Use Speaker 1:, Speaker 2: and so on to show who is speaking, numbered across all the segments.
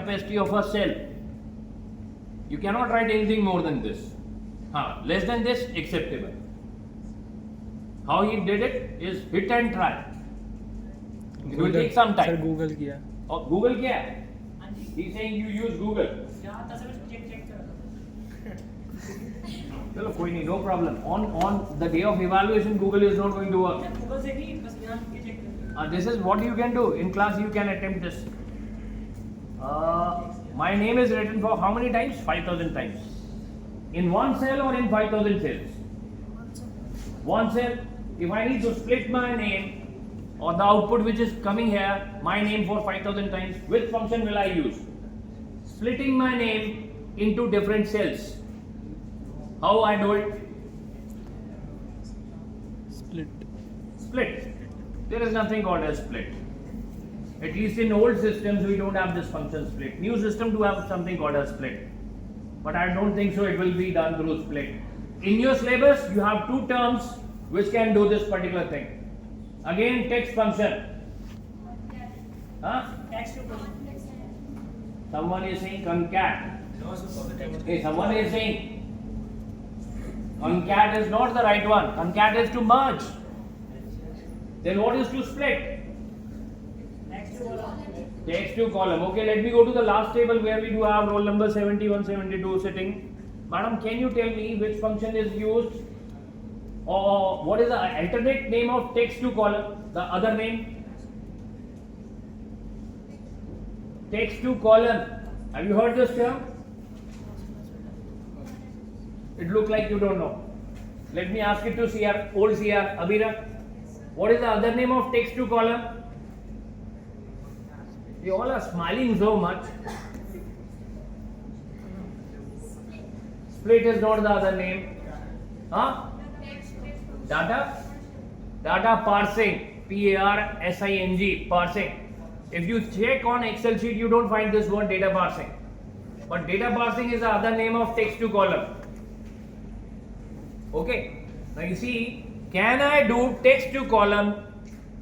Speaker 1: capacity of a cell. You cannot write anything more than this. Less than this, acceptable. How he did it is hit and try. It will take some time.
Speaker 2: Sir, Google किया.
Speaker 1: Oh, Google क्या है? He's saying you use Google. चलो कोई नहीं, no problem. On the day of evaluation, Google is not going to work. This is what you can do in class. You can attempt this. My name is written for how many times? 5,000 times. In one cell or in 5,000 cells? One cell. If I need to split my name or the output which is coming here, my name for 5,000 times, which function will I use? Splitting my name into different cells. How I do it? Split. There is nothing called as split. At least in old systems we don't have this function split. New system do have something called as split. But I don't think so it will be done through split. In your syllabus you have two terms which can do this particular thing. Again, text function. Someone is saying concat. Hey, someone is saying concat is not the right one. Concat is to merge. Then what is to split? Text to column. Okay, let me go to the last table where we do have roll number 71, 72 sitting. Madam, can you tell me which function is used? Or what is the alternate name of text to column? The other name? Text to column. Have you heard this term? It looks like you don't know. Let me ask it to CR, old CR, Abira. What is the other name of text to column? You all are smiling so much. Split is not the other name. Data parsing. P-A-R-S-I-N-G. Parsing. If you check on Excel sheet, you don't find this word data parsing. But data parsing is the other name of text to column. Okay. Now you see, can I do text to column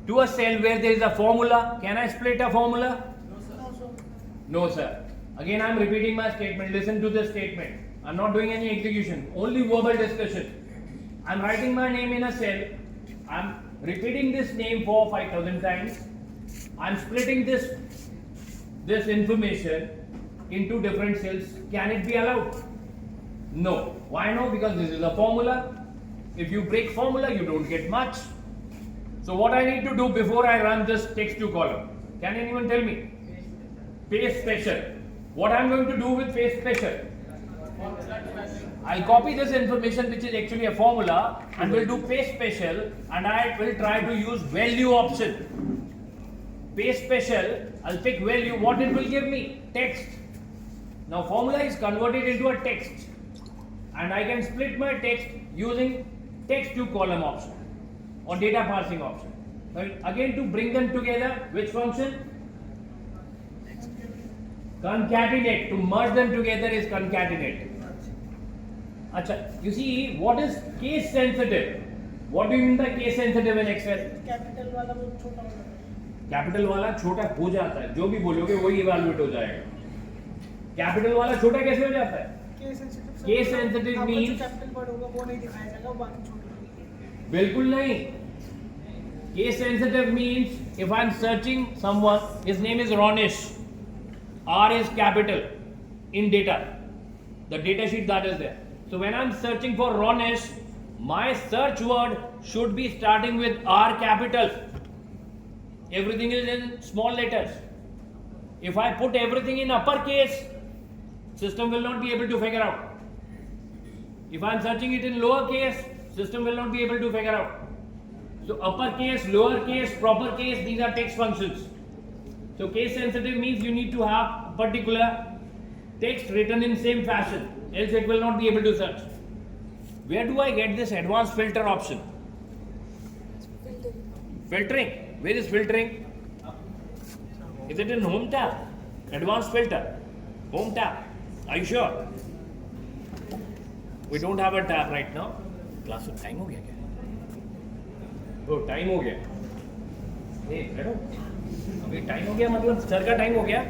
Speaker 1: to a cell where there is a formula? Can I split a formula? No, sir. Again, I am repeating my statement. Listen to this statement. I am not doing any execution, only verbal discussion. I am writing my name in a cell. I am repeating this name for 5,000 times. I am splitting this information into different cells. Can it be allowed? No. Why no? Because this is a formula. If you break formula, you don't get much. So what I need to do before I run this text to column? Can anyone tell me? Paste special. What I am going to do with paste special? I'll copy this information which is actually a formula and will do paste special, and I will try to use value option. Paste special, I'll pick value. What it will give me? Text. Now formula is converted into a text, and I can split my text using text to column option or data parsing option. Well, again, to bring them together, which function? Concatenate. To merge them together is concatenate. Acha, you see, what is case sensitive? What do you mean by case sensitive in Excel?
Speaker 3: Capital वाला वो छोटा हो जाता है.
Speaker 1: Capital वाला छोटा हो जाता है, जो भी बोलोगे वही इवैल्यूएट हो जाएगा. कैपिटल वाला छोटा कैसे हो जाता है? Case sensitive means
Speaker 3: capital word होगा वो नहीं दिखाया जाएगा, बाकी छोटा.
Speaker 1: बिल्कुल नहीं. Case sensitive means if I am searching someone, his name is Ronish. R is capital in data. The data sheet that is there. So when I am searching for Ronish, my search word should be starting with R capital. Everything is in small letters. If I put everything in uppercase, system will not be able to figure out. If I am searching it in lowercase, system will not be able to figure out. So uppercase, lowercase, proper case, these are text functions. So case sensitive means you need to have particular text written in same fashion, else it will not be able to search. Where do I get this advanced filter option? Filtering. Where is filtering? Is it in home tab? Advanced filter. Home tab. Are you sure? We don't have a tab right now. Class में time हो गया क्या? वो time हो गया. Hey, बैठो. अभी time हो गया मतलब सर का time हो गया.